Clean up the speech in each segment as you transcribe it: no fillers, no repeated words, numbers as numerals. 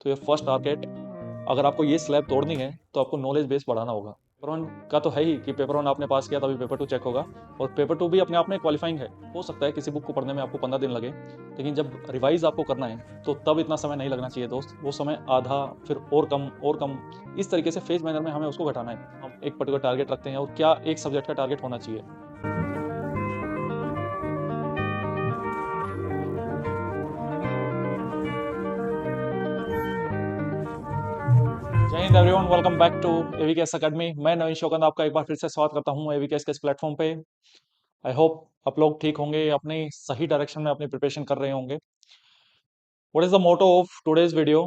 तो ये first target, अगर आपको ये स्लैब तोड़नी है तो आपको नॉलेज बेस बढ़ाना होगा। पेपर वन का तो है ही कि पेपर वन आपने पास किया तभी पेपर टू चेक होगा, और पेपर टू भी अपने आप में क्वालिफाइंग है। हो सकता है किसी बुक को पढ़ने में आपको 15 दिन लगे, लेकिन जब रिवाइज आपको करना है तो तब इतना समय नहीं लगना चाहिए दोस्त। वो समय आधा, फिर और कम और कम, इस तरीके से फेज मैनर में हमें उसको घटाना है। हम एक पर्टिकुलर टारगेट रखते हैं और क्या एक सब्जेक्ट का टारगेट होना चाहिए। जय Hind everyone, welcome back to AVKS academy. मैं नवीन शौकत आपका एक बार फिर से स्वागत करता हूं एवीकेएस के इस प्लेटफॉर्म पे। आई होप आप लोग ठीक होंगे, अपनी सही डायरेक्शन में अपनी प्रिपरेशन कर रहे होंगे। What is the motto of today's video?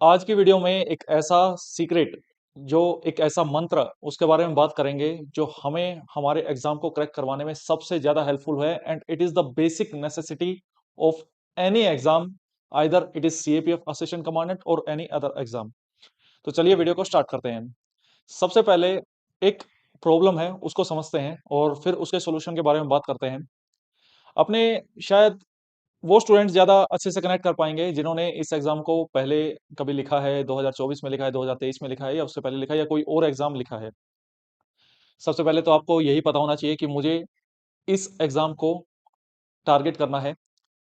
आज की वीडियो में एक ऐसा सीक्रेट, जो एक ऐसा मंत्र, उसके बारे में बात करेंगे जो हमें हमारे एग्जाम को क्रैक करवाने में सबसे ज्यादा हेल्पफुल है, and it is the basic necessity of any exam, either it is CAPF assistant commandant और एनी अदर एग्जाम। तो चलिए वीडियो को स्टार्ट करते हैं। सबसे पहले एक प्रॉब्लम है उसको समझते हैं और फिर उसके सॉल्यूशन के बारे में बात करते हैं। अपने शायद वो स्टूडेंट ज्यादा अच्छे से कनेक्ट कर पाएंगे जिन्होंने इस एग्जाम को पहले कभी लिखा है, 2024 में लिखा है, 2023 में लिखा है, या उससे पहले लिखा है, या कोई और एग्जाम लिखा है। सबसे पहले तो आपको यही पता होना चाहिए कि मुझे इस एग्जाम को टारगेट करना है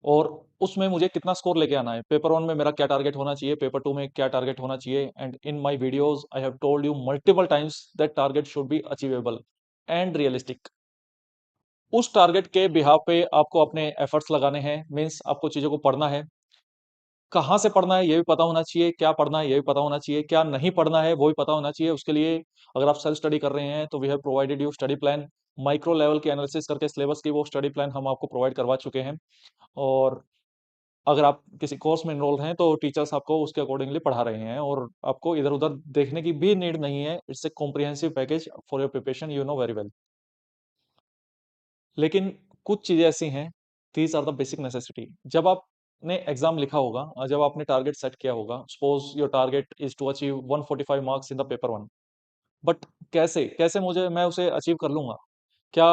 और उसमें मुझे कितना स्कोर लेके आना है। पेपर वन में मेरा क्या टारगेट होना चाहिए, पेपर टू में क्या टारगेट होना चाहिए। And in my videos I have told you multiple times that target should be achievable and realistic. उस टारगेट के बिहाफ पे आपको अपने एफर्ट्स लगाने हैं, मीन्स आपको चीजों को पढ़ना है। कहाँ से पढ़ना है ये भी पता होना चाहिए, क्या पढ़ना है ये भी पता होना चाहिए, क्या नहीं पढ़ना है वो भी पता होना चाहिए। उसके लिए अगर आप सेल्फ स्टडी कर रहे हैं तो we have provided you study plan. Micro level की एनालिसिस करके सिलेबस की वो स्टडी प्लान हम आपको प्रोवाइड करवा चुके हैं। और अगर आप किसी कोर्स में एनरोल हैं तो टीचर्स आपको उसके अकॉर्डिंगली पढ़ा रहे हैं, और आपको इधर उधर देखने की भी नीड नहीं है। It's a comprehensive package for your preparation, you know very well. लेकिन कुछ चीजें ऐसी हैं, these are the basic necessity. जब आपने एग्जाम लिखा होगा और जब आपने टारगेट सेट किया होगा, suppose your target is to achieve 145 marks in the paper one, but कैसे कैसे मुझे मैं उसे अचीव कर लूंगा? क्या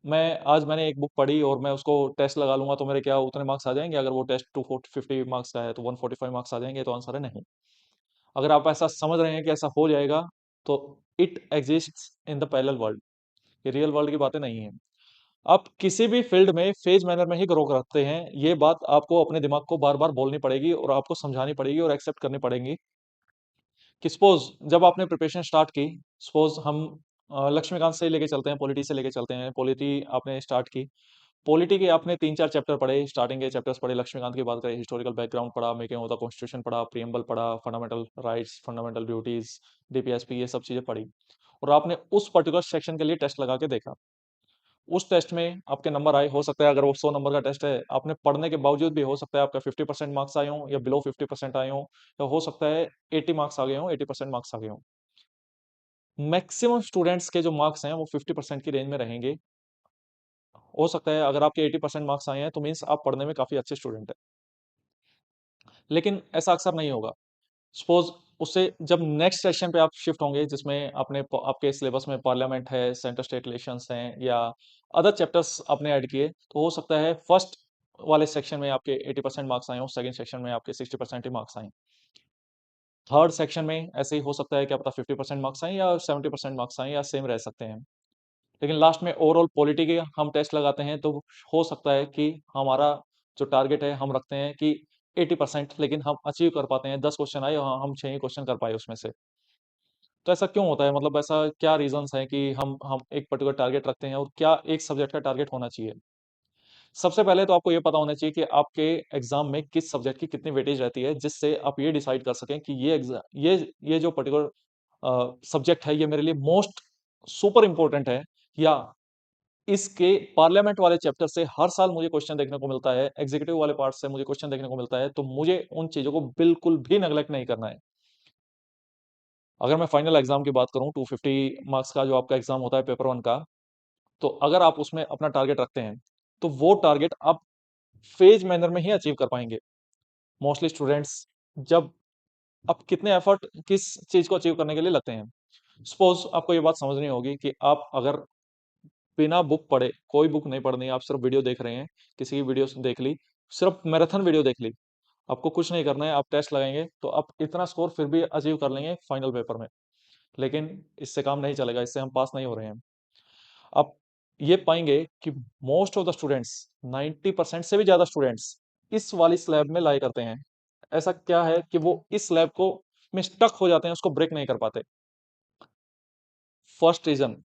मैं आज मैंने एक बुक पढ़ी और मैं उसको टेस्ट लगा लूंगा तो मेरे क्या उतने मार्क्स आ जाएंगे? अगर वो टेस्ट 250 मार्क्स का है तो 145 मार्क्स आ जाएंगे? तो आंसर है नहीं। अगर आप ऐसा समझ रहे हैं कि ऐसा हो जाएगा, तो it exists in the parallel world. ये रियल वर्ल्ड की बातें नहीं है। आप किसी भी फील्ड में फेज मैनर में ही ग्रो करते हैं, ये बात आपको अपने दिमाग को बार बार बोलनी पड़ेगी और आपको समझानी पड़ेगी और एक्सेप्ट करनी पड़ेगी कि सपोज जब आपने प्रिपरेशन स्टार्ट की, सपोज हम लक्ष्मीकांत से लेके चलते हैं, पॉलिटी से लेके चलते हैं। पॉलिटी आपने स्टार्ट की, पॉलिटी के आपने 3-4 चैप्टर पढ़े, स्टार्टिंग के चैप्टर्स पढ़े। लक्ष्मीकांत की बात करें, हिस्टोरिकल बैकग्राउंड पढ़ा, मेकिंग ऑफ द कॉन्स्टिट्यूशन पढ़ा, प्रियम्बल पढ़ा, fundamental rights, fundamental duties, DPSP, ये सब चीजें पढ़ी। और आपने उस पर्टिकुलर सेक्शन के लिए टेस्ट लगा के देखा। उस टेस्ट में आपके नंबर आए, हो सकता है अगर वो 100 नंबर का टेस्ट है, आपने पढ़ने के बावजूद भी हो सकता है आपका 50% मार्क्स आए हों या बिलो 50% आए हों, या हो सकता है 80 मार्क्स आ गए हों, 80% मार्क्स आ गए हों। मैक्सिमम स्टूडेंट्स के जो मार्क्स हैं वो 50% की रेंज में रहेंगे। हो सकता है अगर आपके 80% मार्क्स आए हैं तो मीन्स आप पढ़ने में काफी अच्छे स्टूडेंट हैं, लेकिन ऐसा अक्सर नहीं होगा। सपोज उससे जब नेक्स्ट सेक्शन पे आप शिफ्ट होंगे, जिसमें अपने आपके सिलेबस में पार्लियामेंट है, सेंटर स्टेट रिलेशंस हैं, या अदर चैप्टर्स आपने ऐड किए, तो हो सकता है फर्स्ट वाले सेक्शन में आपके 80% मार्क्स आए हो, सेकंड सेक्शन में आपके 60% ही मार्क्स आए, थर्ड सेक्शन में ऐसे ही हो सकता है कि आपका 50% मार्क्स आए या 70% मार्क्स आए, या सेम रह सकते हैं। लेकिन लास्ट में ओवरऑल पॉलिटी के हम टेस्ट लगाते हैं तो हो सकता है कि हमारा जो टारगेट है हम रखते हैं कि 80%, लेकिन हम अचीव कर पाते हैं। 10 क्वेश्चन आए और हम 6 ही क्वेश्चन कर पाए उसमें से। तो ऐसा क्यों होता है? मतलब ऐसा क्या रीजंस हैं कि हम एक पर्टिकुलर टारगेट रखते हैं, और क्या एक सब्जेक्ट का टारगेट होना चाहिए? सबसे पहले तो आपको ये पता होना चाहिए कि आपके एग्जाम में किस सब्जेक्ट की कितनी वेटेज रहती है, जिससे आप ये डिसाइड कर सकें कि ये एग्जाम ये जो पर्टिकुलर सब्जेक्ट है ये मेरे लिए मोस्ट सुपर इंपॉर्टेंट है, या इसके पार्लियामेंट वाले चैप्टर से हर साल मुझे क्वेश्चन देखने को मिलता है, एग्जीक्यूटिव वाले पार्ट से मुझे क्वेश्चन देखने को मिलता है, तो मुझे उन चीजों को बिल्कुल भी नेग्लेक्ट नहीं करना है। अगर मैं फाइनल एग्जाम की बात करूं, 250 मार्क्स का जो आपका एग्जाम होता है पेपर वन का, तो अगर आप उसमें अपना टारगेट रखते हैं तो वो टारगेट आप फेज मैनर में ही अचीव कर पाएंगे। मोस्टली स्टूडेंट्स जब आप कितने एफर्ट किस चीज को अचीव करने के लिए लगते हैं, सपोज आपको ये बात समझनी होगी कि आप अगर बिना बुक पढ़े, कोई बुक नहीं पढ़नी है, आप सिर्फ वीडियो देख रहे हैं, किसी की वीडियो देख ली, सिर्फ मैराथन वीडियो देख ली, आपको कुछ नहीं करना है, आप टेस्ट लगाएंगे तो आप इतना स्कोर फिर भी अचीव कर लेंगे फाइनल पेपर में। लेकिन इससे काम नहीं चलेगा, इससे हम पास नहीं हो रहे हैं। आप ये पाएंगे कि मोस्ट ऑफ द स्टूडेंट्स, 90% से भी ज्यादा स्टूडेंट्स इस वाली स्लैब में लाई करते हैं। ऐसा क्या है कि वो इस स्लैब को में स्टक हो जाते हैं, उसको ब्रेक नहीं कर पाते। First reason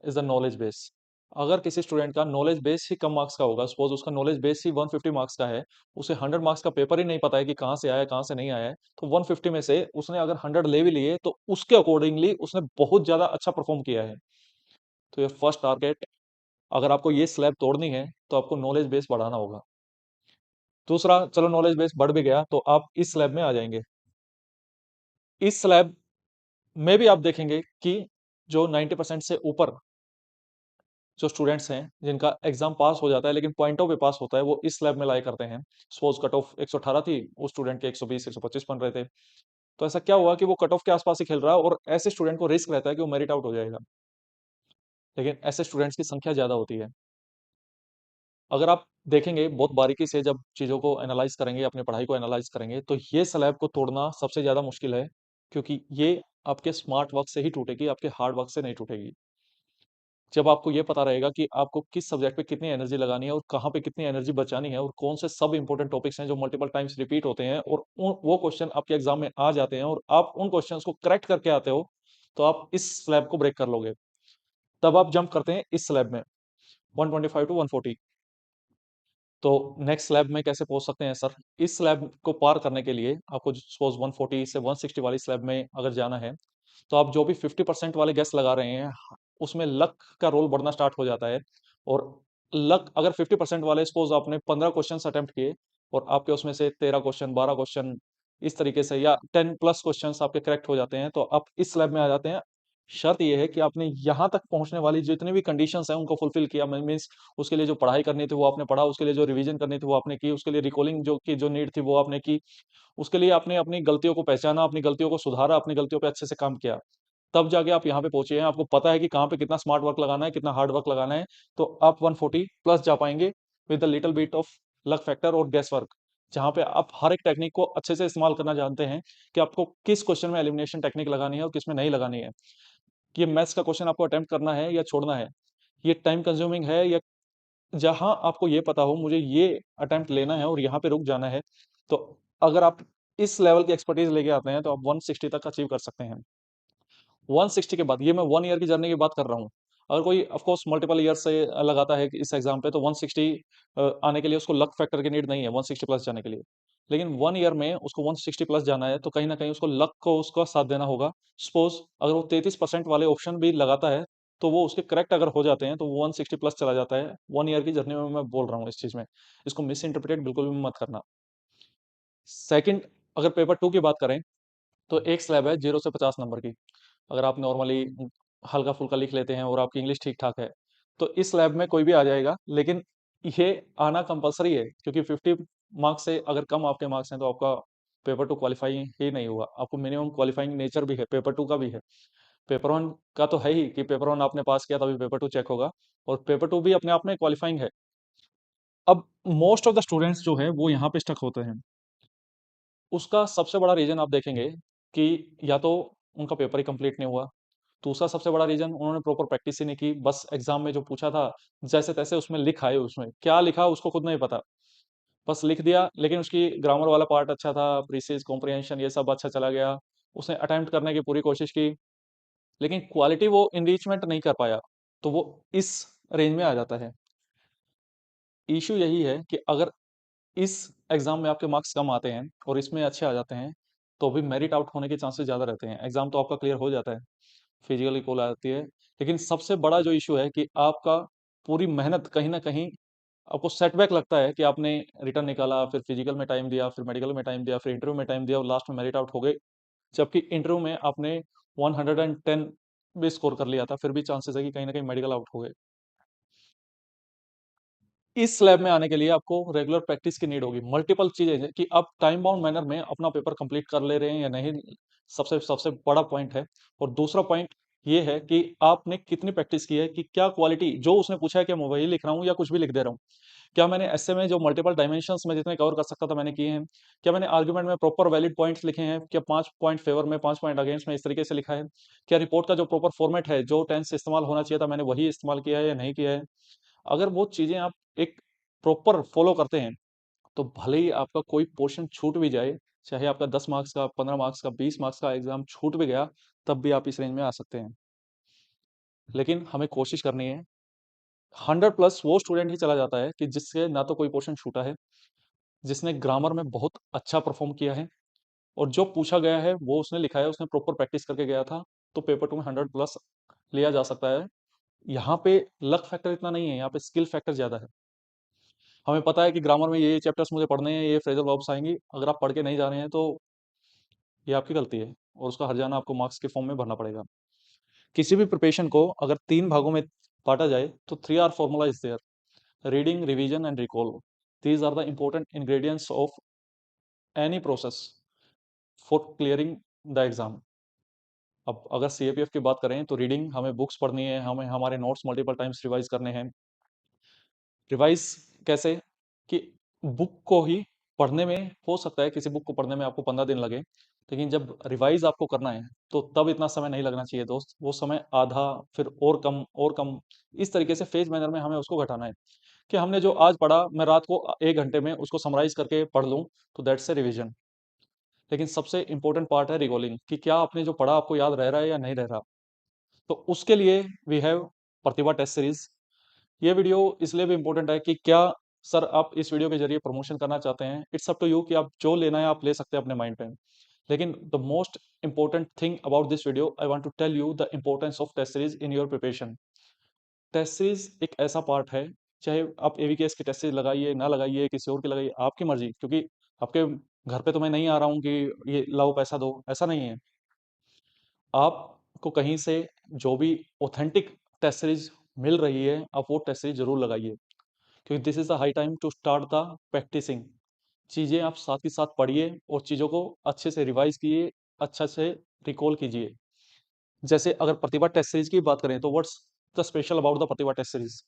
is the knowledge base. अगर किसी स्टूडेंट का नॉलेज बेस ही कम मार्क्स का होगा, सपोज उसका नॉलेज बेस ही 150 मार्क्स का है, उसे 100 मार्क्स का पेपर ही नहीं पता है कि कहाँ से आया कहाँ से नहीं आया है, तो 150 में से उसने अगर 100 ले भी लिए तो उसके अकॉर्डिंगली उसने बहुत ज्यादा अच्छा परफॉर्म किया है। तो ये फर्स्ट टारगेट, अगर आपको ये स्लैब तोड़नी है तो आपको नॉलेज बेस बढ़ाना होगा। दूसरा, चलो नॉलेज बेस बढ़ भी गया तो आप इस स्लैब में आ जाएंगे। इस स्लैब में भी आप देखेंगे कि जो 90% से ऊपर जो स्टूडेंट्स हैं जिनका एग्जाम पास हो जाता है लेकिन पॉइंटों पे पास होता है, वो इस स्लैब में लाई करते हैं। सपोज कट ऑफ 118 थी, उस स्टूडेंट के 120 125 बन रहे थे। तो ऐसा क्या हुआ कि वो कट ऑफ के आसपास ही खेल रहा है, और ऐसे स्टूडेंट को रिस्क रहता है कि वो मेरिट आउट हो जाएगा। लेकिन ऐसे स्टूडेंट्स की संख्या ज्यादा होती है। अगर आप देखेंगे बहुत बारीकी से, जब चीज़ों को एनालाइज करेंगे, अपनी पढ़ाई को एनालाइज करेंगे, तो ये स्लैब को तोड़ना सबसे ज़्यादा मुश्किल है, क्योंकि ये आपके स्मार्ट वर्क से ही टूटेगी, आपके हार्ड वर्क से नहीं टूटेगी। जब आपको ये पता रहेगा कि आपको किस सब्जेक्ट पे कितनी एनर्जी लगानी है और कहाँ पे कितनी एनर्जी बचानी है, और कौन से सब इंपॉर्टेंट टॉपिक्स हैं जो मल्टीपल टाइम्स रिपीट होते हैं, और वो क्वेश्चन आपके एग्जाम में आ जाते हैं और आप उन क्वेश्चंस को करेक्ट करके आते हो, तो आप इस स्लैब को ब्रेक कर लोगे। तब आप जंप करते हैं इस स्लैब में, 125 टू 140। तो नेक्स्ट स्लैब में कैसे पहुंच सकते हैं सर? इस स्लैब को पार करने के लिए आपको सपोज 140 से 160 वाली स्लैब में अगर जाना है, तो आप जो भी 50% वाले गेस लगा रहे हैं, उसमें लक का रोल बढ़ना स्टार्ट हो जाता है। और लक, अगर 50% वाले, सपोज आपने 15 क्वेश्चन अटेम्प्ट किए और आपके उसमें से 13 क्वेश्चन 12 क्वेश्चन इस तरीके से, या 10 प्लस क्वेश्चन आपके करेक्ट हो जाते हैं, तो आप इस स्लैब में आ जाते हैं। शर्त यह है कि आपने यहाँ तक पहुंचने वाली जितनी भी कंडीशंस हैं उनको फुलफिल किया। मीन्स उसके लिए जो पढ़ाई करनी थी वो आपने पढ़ा, उसके लिए जो रिवीजन करनी थी वो आपने की, उसके लिए रिकॉलिंग जो नीड थी वो आपने की, उसके लिए आपने अपनी गलतियों को पहचाना, अपनी गलतियों को सुधारा, अपनी गलतियों पे अच्छे से काम किया। तब जाके आप यहाँ पे पहुंचे हैं, आपको पता है कि कहाँ पे कितना स्मार्ट वर्क लगाना है, कितना हार्ड वर्क लगाना है। तो आप 140 प्लस जा पाएंगे with the little bit of luck factor और गेस वर्क, जहाँ पे आप हर एक टेक्निक को अच्छे से इस्तेमाल करना जानते हैं कि आपको किस क्वेश्चन में एलिमिनेशन टेक्निक लगानी है और किस में नहीं लगानी है। ये मैथ्स का क्वेश्चन आपको अटेम्प्ट करना है या छोड़ना है, ये टाइम कंज्यूमिंग है, या जहां आपको ये पता हो मुझे ये अटेम्प्ट लेना है और यहाँ पे रुक जाना है। तो अगर आप इस लेवल की एक्सपर्टीज लेके आते हैं तो आप 160 तक अचीव कर सकते हैं। 160 के बाद, ये मैं 1 ईयर की जर्नी की बात कर रहा हूँ। अगर कोई ऑफ कोर्स मल्टीपल ईयर से लगाता है कि इस एग्जाम पे, तो 160 आने के लिए उसको लक फैक्टर की नीड नहीं है 160 प्लस जाने के लिए। लेकिन 1 ईयर में उसको 160 प्लस जाना है तो कहीं ना कहीं उसको लक को उसका साथ देना होगा। सपोज अगर वो 33% वाले ऑप्शन भी लगाता है, तो वो उसके करेक्ट अगर हो जाते हैं तो वो 160 प्लस चला जाता है। 1 ईयर की जर्नी में मैं बोल रहा हूँ इस चीज में, इसको मिस इंटरप्रिटेट बिल्कुल भी मत करना। सेकंड, अगर पेपर 2 की बात करें, तो एक स्लैब है 0 से 50 नंबर की। अगर आप नॉर्मली हल्का फुल्का लिख लेते हैं और आपकी इंग्लिश ठीक ठाक है, तो इस स्लैब में कोई भी आ जाएगा। लेकिन ये आना कंपलसरी है, क्योंकि 50 मार्क्स से अगर कम आपके मार्क्स हैं तो आपका पेपर 2 क्वालिफाई ही नहीं हुआ। आपको मिनिमम क्वालिफाइंग नेचर भी है, पेपर 2 का भी है। पेपर 1 का तो है ही कि पेपर 1 आपने पास किया तभी पेपर 2 चेक होगा, और पेपर 2 भी अपने आप में क्वालिफाइंग है। अब मोस्ट ऑफ द स्टूडेंट्स जो है वो यहाँ पे स्टक होते हैं। उसका सबसे बड़ा रीजन आप देखेंगे कि या तो उनका पेपर ही कंप्लीट नहीं हुआ, दूसरा सबसे बड़ा रीजन उन्होंने प्रॉपर प्रैक्टिस ही नहीं की, बस एग्जाम में जो पूछा था जैसे तैसे उसमें लिख आए, उसमें क्या लिखा उसको खुद नहीं पता, बस लिख दिया। लेकिन उसकी ग्रामर वाला पार्ट अच्छा था, प्रीसीज कॉम्प्रिहेंशन ये सब अच्छा चला गया, उसने अटेम्प्ट करने की पूरी कोशिश की, लेकिन क्वालिटी वो इनरिचमेंट नहीं कर पाया, तो वो इस रेंज में आ जाता है। इश्यू यही है कि अगर इस एग्जाम में आपके मार्क्स कम आते हैं और इसमें अच्छे आ जाते हैं, तो भी मेरिट आउट होने के चांसेस ज़्यादा रहते हैं। एग्जाम तो आपका क्लियर हो जाता है, फिजिकली कॉल आती है, लेकिन सबसे बड़ा जो इशू है कि आपका पूरी मेहनत कहीं ना कहीं आपको सेटबैक लगता है कि आपने रिटर्न निकाला, फिर फिजिकल में टाइम दिया, फिर मेडिकल में टाइम दिया, फिर इंटरव्यू में टाइम दिया और लास्ट में मेरिट आउट हो गए। जबकि इंटरव्यू में आपने 110 भी स्कोर कर लिया था, फिर भी चांसेस है कि कहीं ना कहीं मेडिकल आउट हो गए। इस स्लैब में आने के लिए आपको रेगुलर प्रैक्टिस की नीड होगी। मल्टीपल चीजें हैं कि आप टाइम बाउंड मैनर में अपना पेपर कंप्लीट कर ले रहे हैं या नहीं, सबसे सबसे बड़ा पॉइंट है। और दूसरा पॉइंट, ये है कि आपने कितनी प्रैक्टिस की है, कि क्या क्वालिटी जो उसने पूछा है कि मैं वही लिख रहा हूँ या कुछ भी लिख दे रहा हूँ। क्या मैंने ऐसे में जो मल्टीपल डायमेंशंस में जितने कवर कर सकता था मैंने किए हैं? क्या मैंने आर्गुमेंट में प्रॉपर वैलिड पॉइंट्स लिखे हैं? क्या 5 पॉइंट फेवर में 5 पॉइंट अगेंस्ट में इस तरीके से लिखा है? क्या रिपोर्ट का जो प्रॉपर फॉर्मेट है, जो टेंस इस्तेमाल होना चाहिए था मैंने वही इस्तेमाल किया है या नहीं किया है? अगर वो चीज़ें आप एक प्रॉपर फॉलो करते हैं, तो भले ही आपका कोई पोर्शन छूट भी जाए, चाहे आपका 10 मार्क्स का, 15 मार्क्स का, 20 मार्क्स का एग्ज़ाम छूट भी गया, तब भी आप इस रेंज में आ सकते हैं। लेकिन हमें कोशिश करनी है। 100 प्लस वो स्टूडेंट ही चला जाता है कि जिससे ना तो कोई पोर्शन छूटा है, जिसने ग्रामर में बहुत अच्छा परफॉर्म किया है और जो पूछा गया है वो उसने लिखा है, उसने प्रॉपर प्रैक्टिस करके गया था, तो पेपर 2 में 100 प्लस लिया जा सकता है। यहाँ पे लक फैक्टर इतना नहीं है, यहाँ पे स्किल फैक्टर ज़्यादा है। हमें पता है कि ग्रामर में ये चैप्टर्स मुझे पढ़ने हैं, ये फ्रेजल वर्ब्स आएँगी, अगर आप पढ़ के नहीं जा रहे हैं तो ये आपकी गलती है और उसका हर्जाना आपको मार्क्स के फॉर्म में भरना पड़ेगा। किसी भी प्रिपरेशन को अगर 3 भागों में बाँटा जाए तो 3 R formula is there: reading, revision and recall. These are the important ingredients of any process for clearing the exam। अब अगर सीएपीएफ की बात करें तो रीडिंग, हमें बुक्स पढ़नी है, हमें हमारे नोट्स मल्टीपल टाइम्स रिवाइज करने हैं। रिवाइज कैसे? कि बुक को ही पढ़ने में हो सकता है किसी बुक को पढ़ने में आपको 15 दिन लगे, लेकिन जब रिवाइज आपको करना है तो तब इतना समय नहीं लगना चाहिए दोस्त। वो समय आधा, फिर और कम, इस तरीके से फेज मैनर में हमें उसको घटाना है। कि हमने जो आज पढ़ा मैं रात को 1 घंटे में उसको समराइज करके पढ़ लूँ, तो दैट्स ए रिवीजन। लेकिन सबसे इंपॉर्टेंट पार्ट है रिकॉलिंग, कि क्या आपने जो पढ़ा आपको याद रह रहा है या नहीं रह रहा। तो उसके लिए we have Pratibha test series. ये वीडियो इसलिए भी इंपॉर्टेंट है कि क्या सर आप इस वीडियो के जरिए प्रमोशन करना चाहते हैं, इट्स अप टू यू कि आप जो लेना है आप ले सकते हैं अपने माइंड पे। लेकिन the most important thing about this video, I want to tell you the importance of test series in your preparation. Test series एक ऐसा पार्ट है, चाहे आप एवीकेएस की टेस्ट सीरीज लगाइए ना लगाइए, किसी और की लगाइए, आपकी मर्जी। क्योंकि आपके घर पे तो मैं नहीं आ रहा हूँ कि ये लाओ पैसा दो, ऐसा नहीं है। आपको कहीं से जो भी ऑथेंटिक टेस्ट सीरीज मिल रही है, आप वो टेस्ट सीरीज जरूर लगाइए, क्योंकि this is the high time to start the practicing. चीज़ें आप साथ ही साथ पढ़िए और चीज़ों को अच्छे से रिवाइज कीजिए, अच्छा से रिकॉल कीजिए। जैसे अगर प्रतिभा टेस्ट सीरीज की बात करें तो what's the special about the Pratibha test series?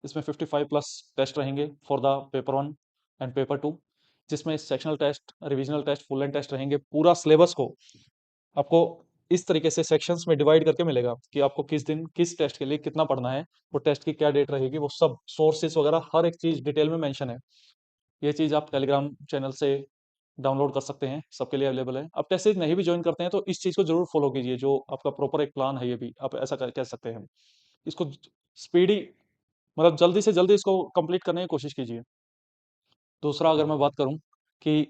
इसमें 55 प्लस टेस्ट रहेंगे for the paper 1 and paper 2, जिसमें sectional test, revisional test, full end test रहेंगे। पूरा सिलेबस को आपको इस तरीके से सेक्शंस में डिवाइड करके मिलेगा कि आपको किस दिन किस टेस्ट के लिए कितना पढ़ना है, वो टेस्ट की क्या डेट रहेगी, वो सब सोर्सेस वगैरह हर एक चीज़ डिटेल में मेंशन है। ये चीज़ आप टेलीग्राम चैनल से डाउनलोड कर सकते हैं, सबके लिए अवेलेबल है। आप टेस्ट सीरीज नहीं भी ज्वाइन करते हैं तो इस चीज़ को जरूर फॉलो कीजिए, जो आपका प्रॉपर एक प्लान है, ये भी आप ऐसा कह सकते हैं। इसको स्पीडी, मतलब जल्दी से जल्दी इसको कंप्लीट करने की कोशिश कीजिए। दूसरा अगर मैं बात करूं कि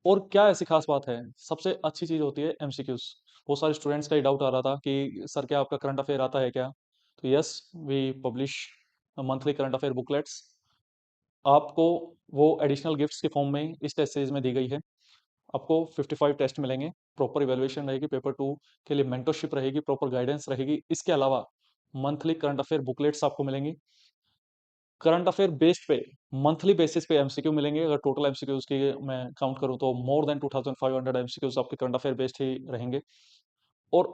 और क्या ऐसी खास बात है, सबसे अच्छी चीज़ होती है एमसीक्यूज। बहुत सारे स्टूडेंट्स का ही डाउट आ रहा था कि सर क्या आपका करंट अफेयर आता है क्या? तो yes, we publish monthly current affair booklets. आपको वो एडिशनल गिफ्ट्स के फॉर्म में इस टेस्ट सीरीज में दी गई है। आपको 55 टेस्ट मिलेंगे, प्रॉपर इवैल्यूएशन रहेगी, पेपर 2 के लिए मेंटरशिप रहेगी, प्रॉपर गाइडेंस रहेगी। इसके अलावा मंथली करंट अफेयर बुकलेट्स आपको मिलेंगी। करंट अफेयर बेस्ड पे मंथली बेसिस पे एमसीक्यू मिलेंगे। अगर टोटल एमसीक्यूज की मैं काउंट करूं तो मोर देन 2500 एमसीक्यूज आपके करंट अफेयर बेस्ड ही रहेंगे। और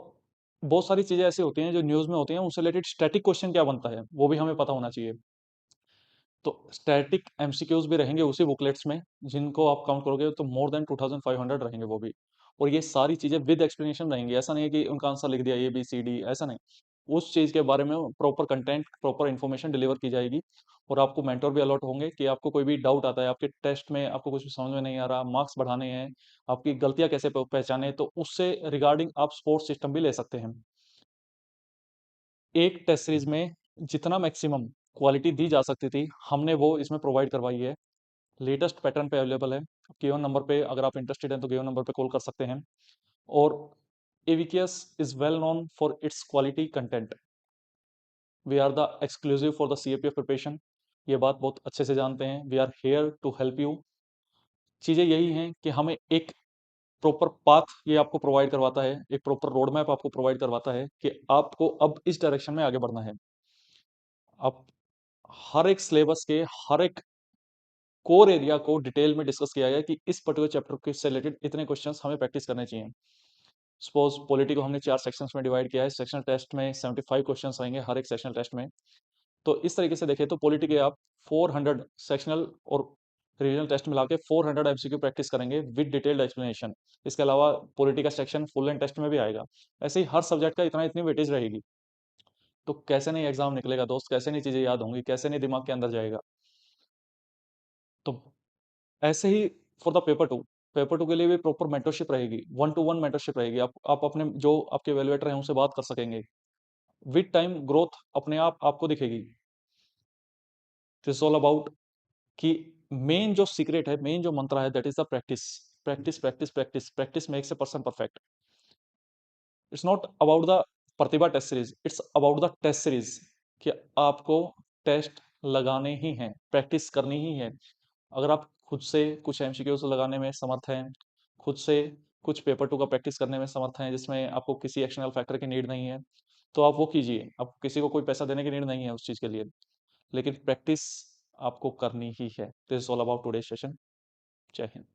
बहुत सारी चीजें ऐसी होती हैं जो न्यूज में होती हैं, उनसे रिलेटेड स्टैटिक क्वेश्चन क्या बनता है वो भी हमें पता होना चाहिए। तो स्टैटिक एमसीक्यूज भी रहेंगे उसी बुकलेट्स में, जिनको आप काउंट करोगे तो मोर देन 2500 रहेंगे वो भी। और ये सारी चीज़ें विद एक्सप्लेनेशन रहेंगी, ऐसा नहीं है कि उनका आंसर लिख दिया ए बी सी डी, ऐसा नहीं। उस चीज़ के बारे में proper content, proper information deliver की जाएगी। और आपको मेंटर भी अलॉट होंगे कि आपको कोई भी डाउट आता है आपके टेस्ट में, आपको कुछ भी समझ में नहीं आ रहा, मार्क्स बढ़ाने हैं, आपकी गलतियां कैसे पहचाने, तो उससे रिगार्डिंग आप सपोर्ट सिस्टम भी ले सकते हैं। एक टेस्ट सीरीज में जितना मैक्सिमम क्वालिटी दी जा सकती थी, हमने वो इसमें प्रोवाइड करवाई है। लेटेस्ट पैटर्न पे अवेलेबल है। गिवन नंबर पे अगर आप इंटरेस्टेड हैं तो गिवन नंबर पे कॉल कर सकते हैं। और AVKS is well known for its quality content. We are the exclusive for the CAPF preparation. ये बात बहुत अच्छे से जानते हैं। We are here to help you. चीज़ें यही हैं कि हमें एक प्रॉपर पाथ ये आपको प्रोवाइड करवाता है, एक प्रॉपर रोड मैप आपको प्रोवाइड करवाता है कि आपको अब इस डायरेक्शन में आगे बढ़ना है। आप हर एक सिलेबस के हर एक कोर एरिया को डिटेल में डिस्कस किया गया कि इस पर्टिकुलर चैप्टर के से रिलेटेड इतने क्वेश्चंस हमें प्रैक्टिस करने चाहिए। सपोज पॉलिटी को हमने 4 सेक्शंस में डिवाइड किया है, सेक्शनल टेस्ट में 75 क्वेश्चंस रहेंगे हर एक सेक्शनल टेस्ट में। तो इस तरीके से देखें तो पॉलिटी के आप 400 सेक्शनल और रीजनल टेस्ट मिला के 400 एमसीक्यू प्रैक्टिस करेंगे विद डिटेल्ड एक्सप्लेनेशन। इसके अलावा पॉलिटी का सेक्शन फुल एंड टेस्ट में भी आएगा। ऐसे ही हर सब्जेक्ट का इतनी वेटेज रहेगी। तो कैसे नहीं एग्जाम निकलेगा दोस्त, कैसे नहीं चीजें याद होंगी, कैसे नहीं दिमाग के अंदर जाएगा। तो ऐसे ही फॉर द पेपर 2 के लिए भी प्रॉपर मेंटरशिप रहेगी, 1-to-1 मेंटरशिप रहेगी। आप अपने जो आपके एवेलुएटर हैं उनसे बात कर सकेंगे। विद टाइम ग्रोथ अपने आप आपको दिखेगी। दिस ऑल अबाउट कि मेन जो सीक्रेट है, मेन जो मंत्र है, that is the practice. Practice practice practice practice makes a person perfect. It's not about the Pratibha test series, it's about the test series. कि आपको टेस्ट लगाने ही हैं, प्रैक्टिस करनी ही है। अगर आप खुद से कुछ एमसीक्यूज लगाने में समर्थ हैं, खुद से कुछ पेपर 2 का प्रैक्टिस करने में समर्थ हैं, जिसमें आपको किसी एक्सटर्नल फैक्टर की नीड नहीं है, तो आप वो कीजिए। आपको किसी को कोई पैसा देने की नीड नहीं है उस चीज़ के लिए, लेकिन प्रैक्टिस आपको करनी ही है। This is all about today session. जय हिंद।